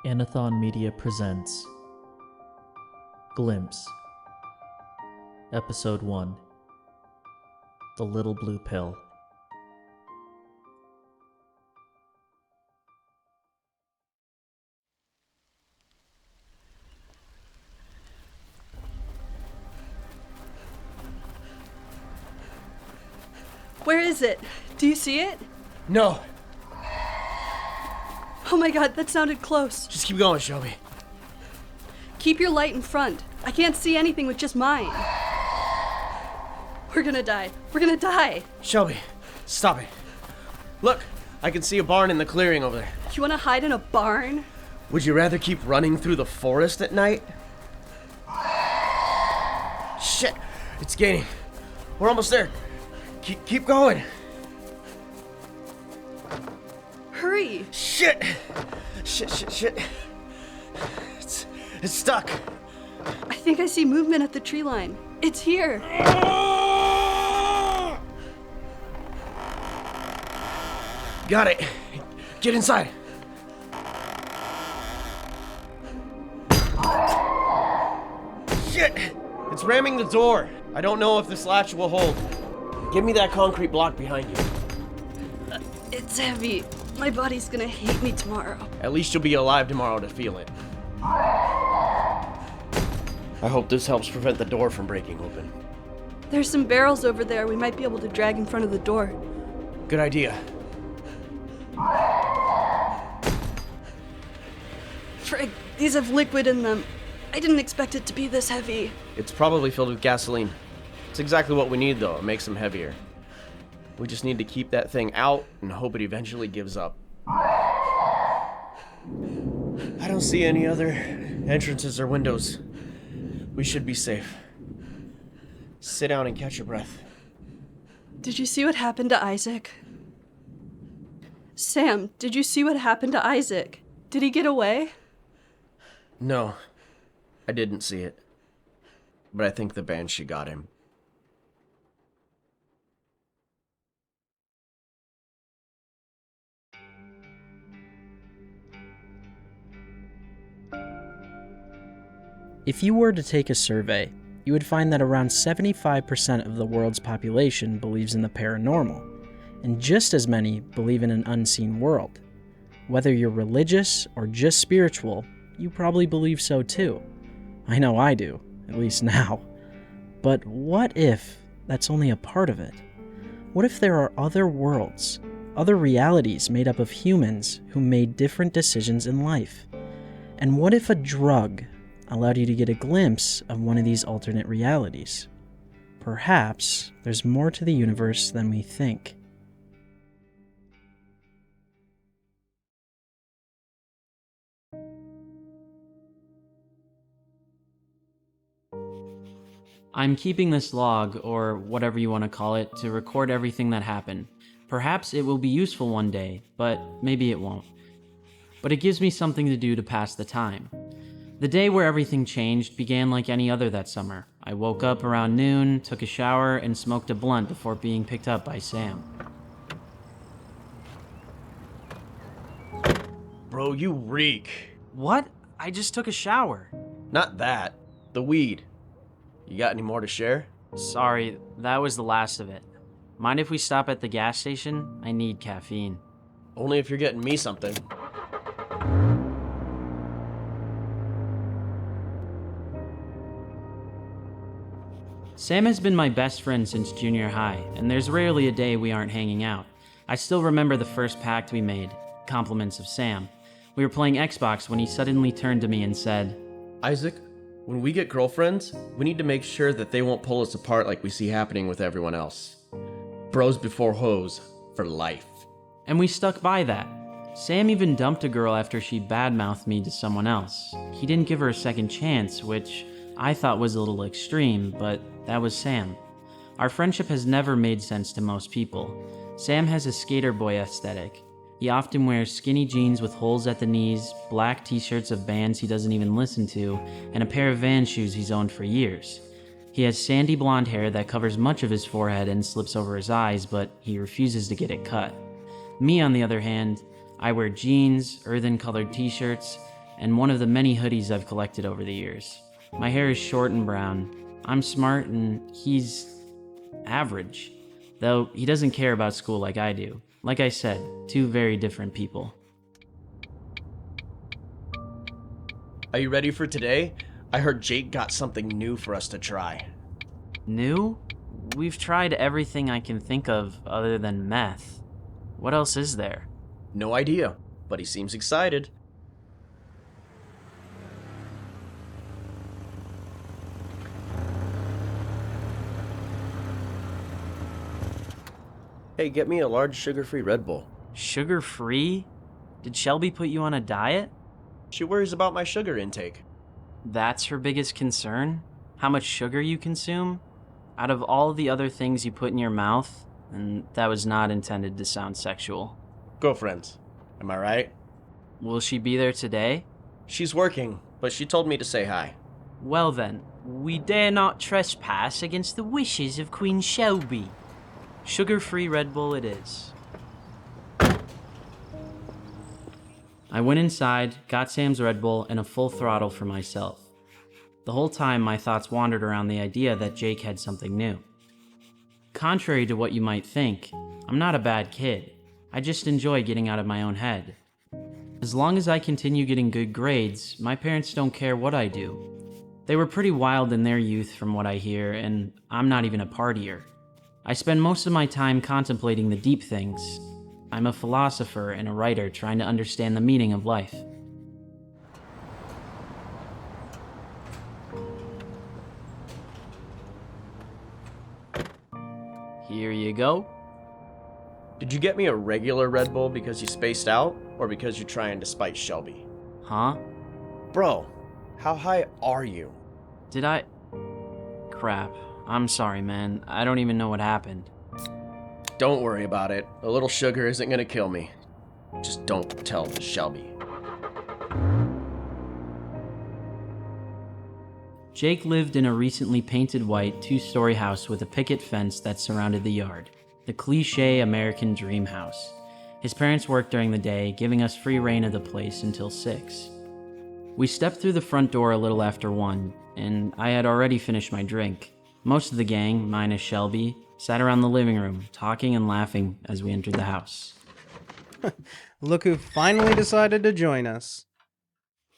Anathon Media presents Glimpse, Episode 1, The Little Blue Pill. Where is it? Do you see it? No. Oh my god, that sounded close. Just keep going, Shelby. Keep your light in front. I can't see anything with just mine. We're gonna die. We're gonna die. Shelby, stop it. Look, I can see a barn in the clearing over there. You wanna hide in a barn? Would you rather keep running through the forest at night? Shit, it's gaining. We're almost there. Keep going. Hurry. Shit. It's stuck. I think I see movement at the tree line. It's here. Got it. Get inside. Shit! It's ramming the door. I don't know if this latch will hold. Give me that concrete block behind you. It's heavy. My body's gonna hate me tomorrow. At least you'll be alive tomorrow to feel it. I hope this helps prevent the door from breaking open. There's some barrels over there we might be able to drag in front of the door. Good idea. Frig, these have liquid in them. I didn't expect it to be this heavy. It's probably filled with gasoline. It's exactly what we need, though. It makes them heavier. We just need to keep that thing out and hope it eventually gives up. I don't see any other entrances or windows. We should be safe. Sit down and catch your breath. Did you see what happened to Isaac? Sam, did you see what happened to Isaac? Did he get away? No, I didn't see it. But I think the banshee got him. If you were to take a survey, you would find that around 75% of the world's population believes in the paranormal, and just as many believe in an unseen world. Whether you're religious or just spiritual, you probably believe so too. I know I do, at least now. But what if that's only a part of it? What if there are other worlds, other realities made up of humans who made different decisions in life? And what if a drug allowed you to get a glimpse of one of these alternate realities? Perhaps there's more to the universe than we think. I'm keeping this log, or whatever you want to call it, to record everything that happened. Perhaps it will be useful one day, but maybe it won't. But it gives me something to do to pass the time. The day where everything changed began like any other that summer. I woke up around noon, took a shower, and smoked a blunt before being picked up by Sam. Bro, you reek. What? I just took a shower. Not that. The weed. You got any more to share? Sorry, that was the last of it. Mind if we stop at the gas station? I need caffeine. Only if you're getting me something. Sam has been my best friend since junior high, and there's rarely a day we aren't hanging out. I still remember the first pact we made, compliments of Sam. We were playing Xbox when he suddenly turned to me and said, Isaac, when we get girlfriends, we need to make sure that they won't pull us apart like we see happening with everyone else. Bros before hoes, for life. And we stuck by that. Sam even dumped a girl after she badmouthed me to someone else. He didn't give her a second chance, which I thought was a little extreme, but that was Sam. Our friendship has never made sense to most people. Sam has a skater boy aesthetic. He often wears skinny jeans with holes at the knees, black t-shirts of bands he doesn't even listen to, and a pair of Vans shoes he's owned for years. He has sandy blonde hair that covers much of his forehead and slips over his eyes, but he refuses to get it cut. Me, on the other hand, I wear jeans, earthen-colored t-shirts, and one of the many hoodies I've collected over the years. My hair is short and brown. I'm smart and he's average, though he doesn't care about school like I do. Like I said, two very different people. Are you ready for today? I heard Jake got something new for us to try. New? We've tried everything I can think of other than meth. What else is there? No idea, but he seems excited. Hey, get me a large sugar-free Red Bull. Sugar-free? Did Shelby put you on a diet? She worries about my sugar intake. That's her biggest concern? How much sugar you consume? Out of all the other things you put in your mouth, and that was not intended to sound sexual. Girlfriends, am I right? Will she be there today? She's working, but she told me to say hi. Well then, we dare not trespass against the wishes of Queen Shelby. Sugar-free Red Bull it is. I went inside, got Sam's Red Bull, and a full throttle for myself. The whole time, my thoughts wandered around the idea that Jake had something new. Contrary to what you might think, I'm not a bad kid. I just enjoy getting out of my own head. As long as I continue getting good grades, my parents don't care what I do. They were pretty wild in their youth from what I hear, and I'm not even a partier. I spend most of my time contemplating the deep things. I'm a philosopher and a writer trying to understand the meaning of life. Here you go. Did you get me a regular Red Bull because you spaced out, or because you're trying to spite Shelby? Huh? Bro, how high are you? Did I... Crap. I'm sorry, man. I don't even know what happened. Don't worry about it. A little sugar isn't gonna kill me. Just don't tell Shelby. Jake lived in a recently painted white two-story house with a picket fence that surrounded the yard. The cliché American dream house. His parents worked during the day, giving us free reign of the place until 6. We stepped through the front door a little after 1, and I had already finished my drink. Most of the gang, minus Shelby, sat around the living room, talking and laughing as we entered the house. Look who finally decided to join us.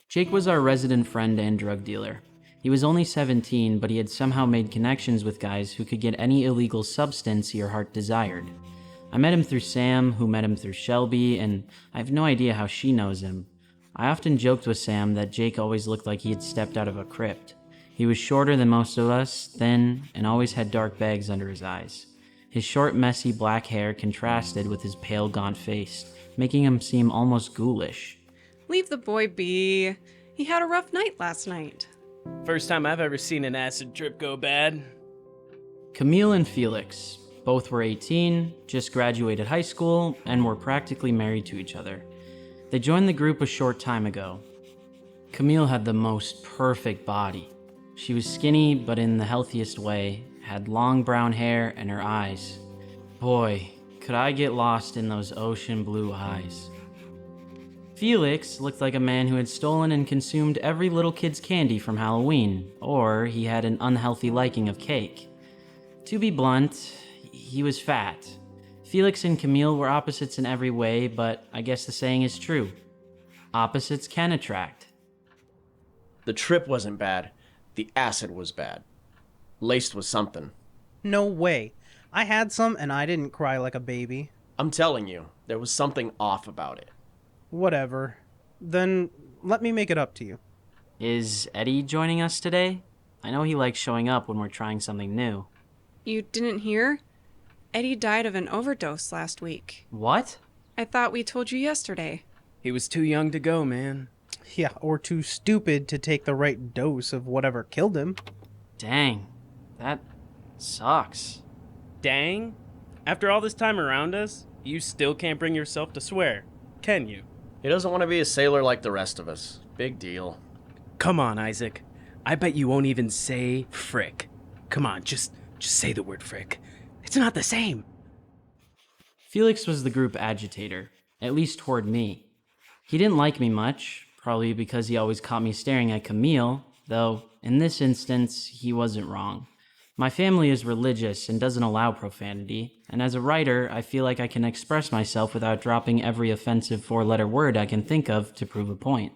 Jake was our resident friend and drug dealer. He was only 17, but he had somehow made connections with guys who could get any illegal substance your heart desired. I met him through Sam, who met him through Shelby, and I have no idea how she knows him. I often joked with Sam that Jake always looked like he had stepped out of a crypt. He was shorter than most of us, thin, and always had dark bags under his eyes. His short, messy black hair contrasted with his pale, gaunt face, making him seem almost ghoulish. Leave the boy be. He had a rough night last night. First time I've ever seen an acid trip go bad. Camille and Felix. Both were 18, just graduated high school, and were practically married to each other. They joined the group a short time ago. Camille had the most perfect body. She was skinny, but in the healthiest way, had long brown hair and her eyes. Boy, could I get lost in those ocean blue eyes. Felix looked like a man who had stolen and consumed every little kid's candy from Halloween, or he had an unhealthy liking of cake. To be blunt, he was fat. Felix and Camille were opposites in every way, but I guess the saying is true. Opposites can attract. The trip wasn't bad. The acid was bad. Laced with something. No way. I had some and I didn't cry like a baby. I'm telling you, there was something off about it. Whatever. Then let me make it up to you. Is Eddie joining us today? I know he likes showing up when we're trying something new. You didn't hear? Eddie died of an overdose last week. What? I thought we told you yesterday. He was too young to go, man. Yeah, or too stupid to take the right dose of whatever killed him. Dang, that sucks. Dang. After all this time around us, you still can't bring yourself to swear, can you? He doesn't want to be a sailor like the rest of us. Big deal. Come on, Isaac. I bet you won't even say frick. Come on, just say the word frick. It's not the same. Felix was the group agitator, at least toward me. He didn't like me much, Probably because he always caught me staring at Camille, though in this instance, he wasn't wrong. My family is religious and doesn't allow profanity, and as a writer, I feel like I can express myself without dropping every offensive four-letter word I can think of to prove a point.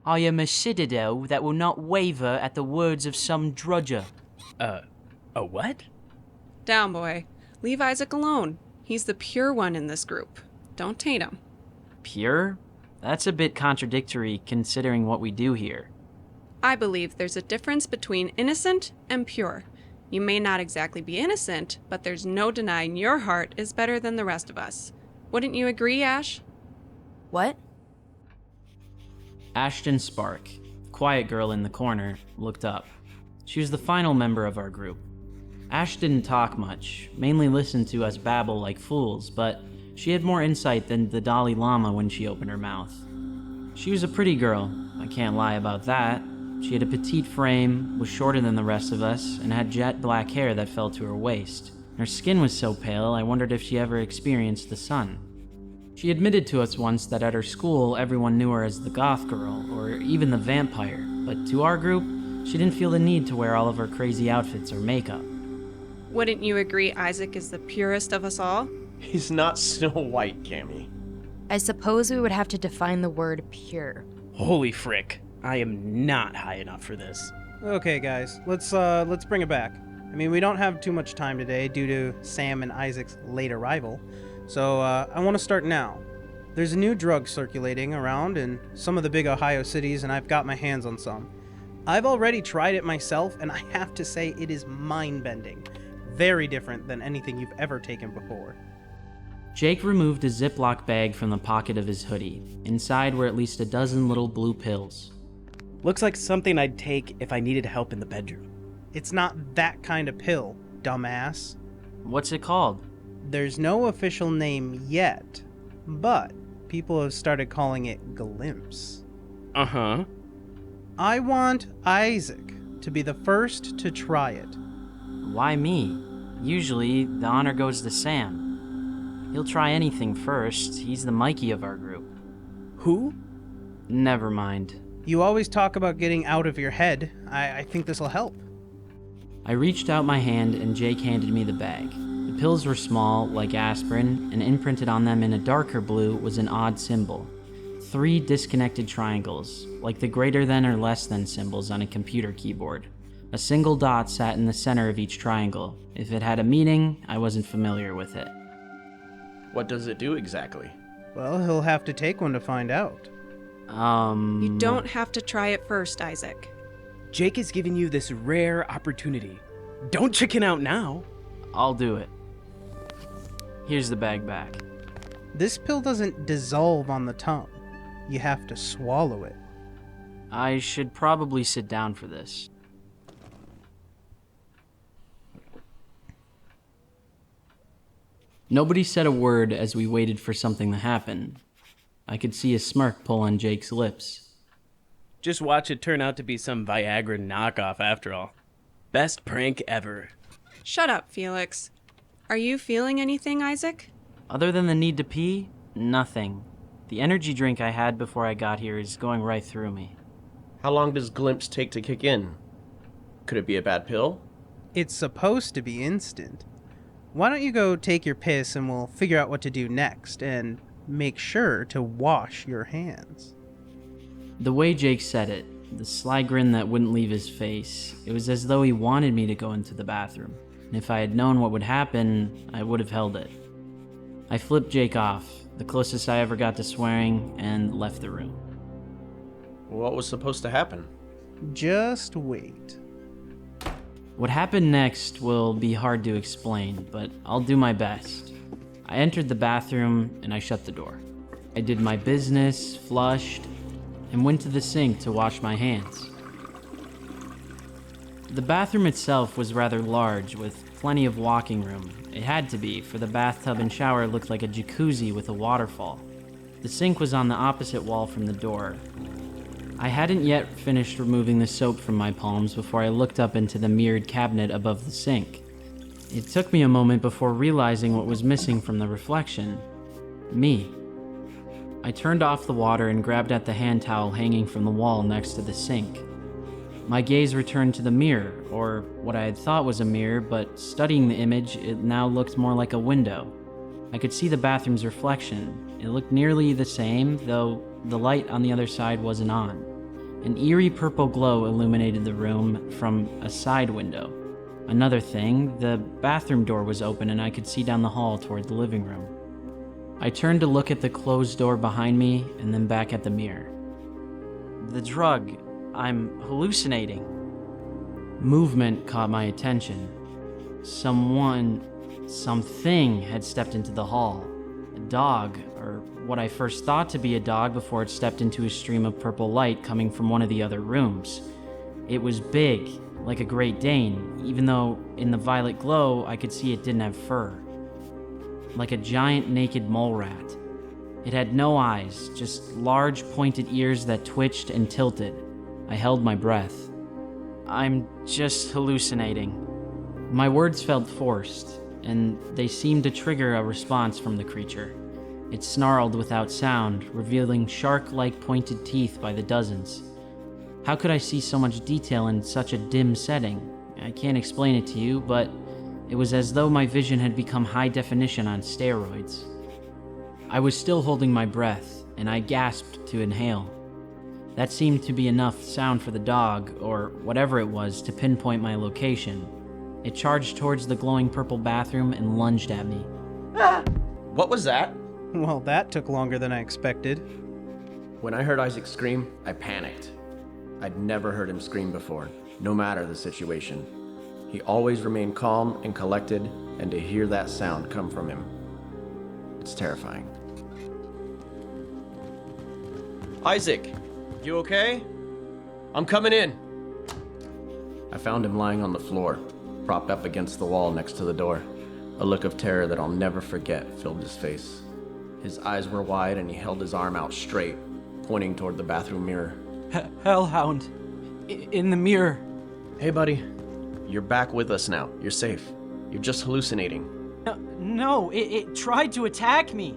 I am a citadel that will not waver at the words of some drudger. A what? Down, boy. Leave Isaac alone. He's the pure one in this group. Don't taint him. Pure? That's a bit contradictory considering what we do here. I believe there's a difference between innocent and pure. You may not exactly be innocent, but there's no denying your heart is better than the rest of us. Wouldn't you agree, Ash? What? Ashton Spark, quiet girl in the corner, looked up. She was the final member of our group. Ash didn't talk much, mainly listened to us babble like fools, but she had more insight than the Dalai Lama when she opened her mouth. She was a pretty girl, I can't lie about that. She had a petite frame, was shorter than the rest of us, and had jet black hair that fell to her waist. Her skin was so pale, I wondered if she ever experienced the sun. She admitted to us once that at her school, everyone knew her as the goth girl, or even the vampire, but to our group, she didn't feel the need to wear all of her crazy outfits or makeup. Wouldn't you agree Isaac is the purest of us all? He's not Snow White, Cammy. I suppose we would have to define the word pure. Holy frick. I am not high enough for this. Okay, guys, let's bring it back. I mean, we don't have too much time today due to Sam and Isaac's late arrival, so I want to start now. There's a new drug circulating around in some of the big Ohio cities, and I've got my hands on some. I've already tried it myself, and I have to say it is mind-bending. Very different than anything you've ever taken before. Jake removed a Ziploc bag from the pocket of his hoodie. Inside were at least a dozen little blue pills. Looks like something I'd take if I needed help in the bedroom. It's not that kind of pill, dumbass. What's it called? There's no official name yet, but people have started calling it Glimpse. Uh-huh. I want Isaac to be the first to try it. Why me? Usually, the honor goes to Sam. He'll try anything first. He's the Mikey of our group. Who? Never mind. You always talk about getting out of your head. I think this'll help. I reached out my hand and Jake handed me the bag. The pills were small, like aspirin, and imprinted on them in a darker blue was an odd symbol. 3 disconnected triangles, like the greater than or less than symbols on a computer keyboard. A single dot sat in the center of each triangle. If it had a meaning, I wasn't familiar with it. What does it do exactly? Well, he'll have to take one to find out. You don't have to try it first, Isaac. Jake is giving you this rare opportunity. Don't chicken out now. I'll do it. Here's the bag back. This pill doesn't dissolve on the tongue. You have to swallow it. I should probably sit down for this. Nobody said a word as we waited for something to happen. I could see a smirk pull on Jake's lips. Just watch it turn out to be some Viagra knockoff after all. Best prank ever. Shut up, Felix. Are you feeling anything, Isaac? Other than the need to pee, nothing. The energy drink I had before I got here is going right through me. How long does Glimpse take to kick in? Could it be a bad pill? It's supposed to be instant. Why don't you go take your piss and we'll figure out what to do next, and make sure to wash your hands. The way Jake said it, the sly grin that wouldn't leave his face, it was as though he wanted me to go into the bathroom. And if I had known what would happen, I would have held it. I flipped Jake off, the closest I ever got to swearing, and left the room. What was supposed to happen? Just wait. What happened next will be hard to explain, but I'll do my best. I entered the bathroom and I shut the door. I did my business, flushed, and went to the sink to wash my hands. The bathroom itself was rather large, with plenty of walking room. It had to be, for the bathtub and shower looked like a jacuzzi with a waterfall. The sink was on the opposite wall from the door. I hadn't yet finished removing the soap from my palms before I looked up into the mirrored cabinet above the sink. It took me a moment before realizing what was missing from the reflection. Me. I turned off the water and grabbed at the hand towel hanging from the wall next to the sink. My gaze returned to the mirror, or what I had thought was a mirror, but studying the image, it now looked more like a window. I could see the bathroom's reflection. It looked nearly the same, though the light on the other side wasn't on. An eerie purple glow illuminated the room from a side window. Another thing, the bathroom door was open and I could see down the hall toward the living room. I turned to look at the closed door behind me and then back at the mirror. The drug. I'm hallucinating. Movement caught my attention. Something had stepped into the hall. A dog, or what I first thought to be a dog before it stepped into a stream of purple light coming from one of the other rooms. It was big, like a Great Dane, even though in the violet glow I could see it didn't have fur. Like a giant naked mole rat. It had no eyes, just large pointed ears that twitched and tilted. I held my breath. I'm just hallucinating. My words felt forced, and they seemed to trigger a response from the creature. It snarled without sound, revealing shark-like pointed teeth by the dozens. How could I see so much detail in such a dim setting? I can't explain it to you, but it was as though my vision had become high definition on steroids. I was still holding my breath, and I gasped to inhale. That seemed to be enough sound for the dog, or whatever it was, to pinpoint my location. It charged towards the glowing purple bathroom and lunged at me. What was that? Well, that took longer than I expected. When I heard Isaac scream, I panicked. I'd never heard him scream before, no matter the situation. He always remained calm and collected, and to hear that sound come from him, it's terrifying. Isaac, you okay? I'm coming in. I found him lying on the floor, propped up against the wall next to the door. A look of terror that I'll never forget filled his face. His eyes were wide and he held his arm out straight, pointing toward the bathroom mirror. Hellhound. In the mirror. Hey, buddy. You're back with us now. You're safe. You're just hallucinating. No, it tried to attack me.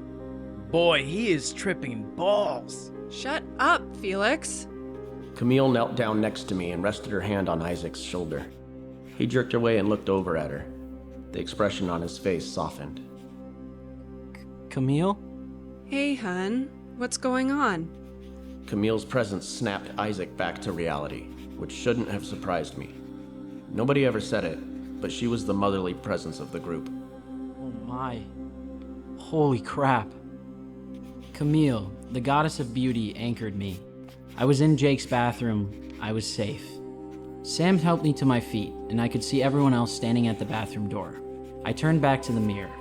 Boy, he is tripping balls. Shut up, Felix. Camille knelt down next to me and rested her hand on Isaac's shoulder. He jerked away and looked over at her. The expression on his face softened. Camille? Hey, hun. What's going on? Camille's presence snapped Isaac back to reality, which shouldn't have surprised me. Nobody ever said it, but she was the motherly presence of the group. Oh my. Holy crap. Camille, the goddess of beauty, anchored me. I was in Jake's bathroom. I was safe. Sam helped me to my feet, and I could see everyone else standing at the bathroom door. I turned back to the mirror.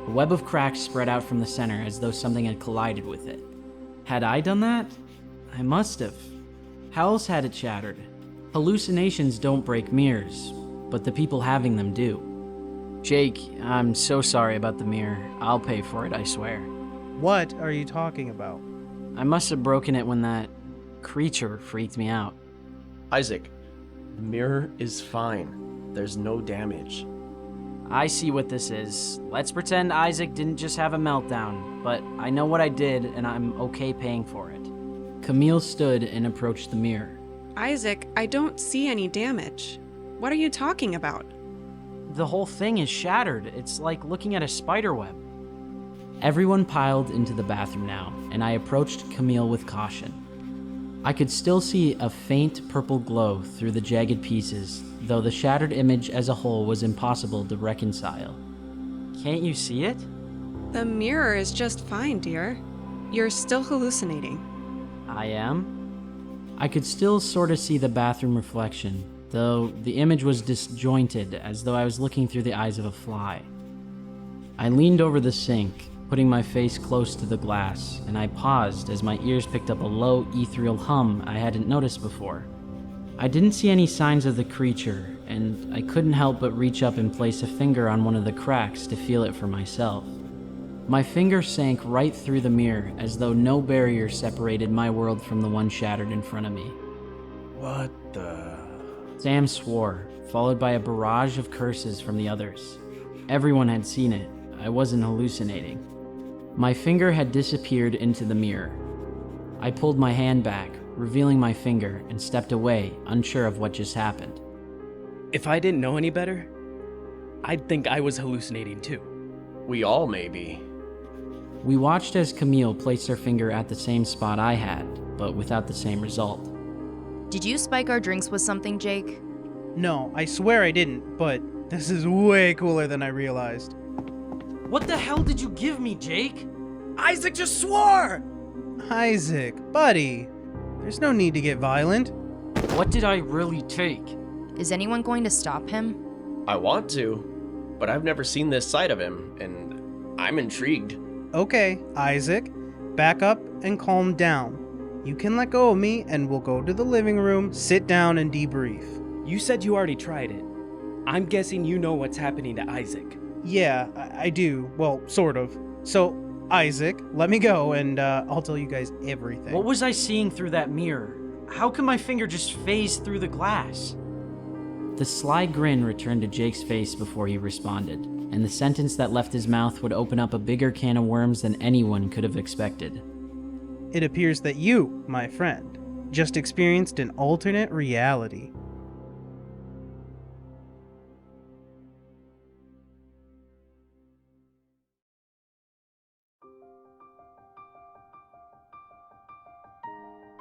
A web of cracks spread out from the center as though something had collided with it. Had I done that? I must have. How else had it shattered? Hallucinations don't break mirrors, but the people having them do. Jake, I'm so sorry about the mirror. I'll pay for it, I swear. What are you talking about? I must have broken it when that creature freaked me out. Isaac, the mirror is fine. There's no damage. I see what this is. Let's pretend Isaac didn't just have a meltdown, but I know what I did and I'm okay paying for it. Camille stood and approached the mirror. Isaac, I don't see any damage. What are you talking about? The whole thing is shattered. It's like looking at a spider web. Everyone piled into the bathroom now, and I approached Camille with caution. I could still see a faint purple glow through the jagged pieces, though the shattered image as a whole was impossible to reconcile. Can't you see it? The mirror is just fine, dear. You're still hallucinating. I am? I could still sort of see the bathroom reflection, though the image was disjointed as though I was looking through the eyes of a fly. I leaned over the sink, putting my face close to the glass, and I paused as my ears picked up a low, ethereal hum I hadn't noticed before. I didn't see any signs of the creature, and I couldn't help but reach up and place a finger on one of the cracks to feel it for myself. My finger sank right through the mirror as though no barrier separated my world from the one shattered in front of me. What the... Sam swore, followed by a barrage of curses from the others. Everyone had seen it. I wasn't hallucinating. My finger had disappeared into the mirror, I pulled my hand back, revealing my finger, and stepped away, unsure of what just happened. If I didn't know any better, I'd think I was hallucinating too. We all may be. We watched as Camille placed her finger at the same spot I had, but without the same result. Did you spike our drinks with something, Jake? No, I swear I didn't, but this is way cooler than I realized. What the hell did you give me, Jake? Isaac just swore! Isaac, buddy, there's no need to get violent. What did I really take? Is anyone going to stop him? I want to, but I've never seen this side of him, and I'm intrigued. Okay, Isaac, back up and calm down. You can let go of me and we'll go to the living room, sit down and debrief. You said you already tried it. I'm guessing you know what's happening to Isaac. Yeah, I do. Well, sort of. So, Isaac, let me go and I'll tell you guys everything. What was I seeing through that mirror? How can my finger just phase through the glass? The sly grin returned to Jake's face before he responded, and the sentence that left his mouth would open up a bigger can of worms than anyone could have expected. It appears that you, my friend, just experienced an alternate reality.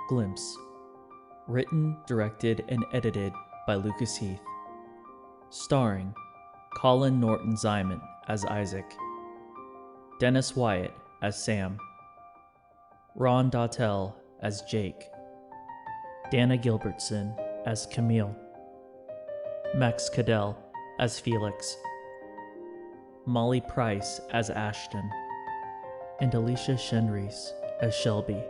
Glimpse. Written, directed, and edited by Lucas Heath. Starring Collin Norton Zeimet as Isaac, Dennis Wyatt as Sam, Ron Dautel as Jake, Danna Gilbertson as Camille, Max Caudell as Felix, Molly Price as Ashton, and Alicia Shenreice as Shelby.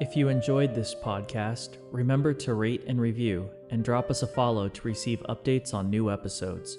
If you enjoyed this podcast, remember to rate and review and drop us a follow to receive updates on new episodes.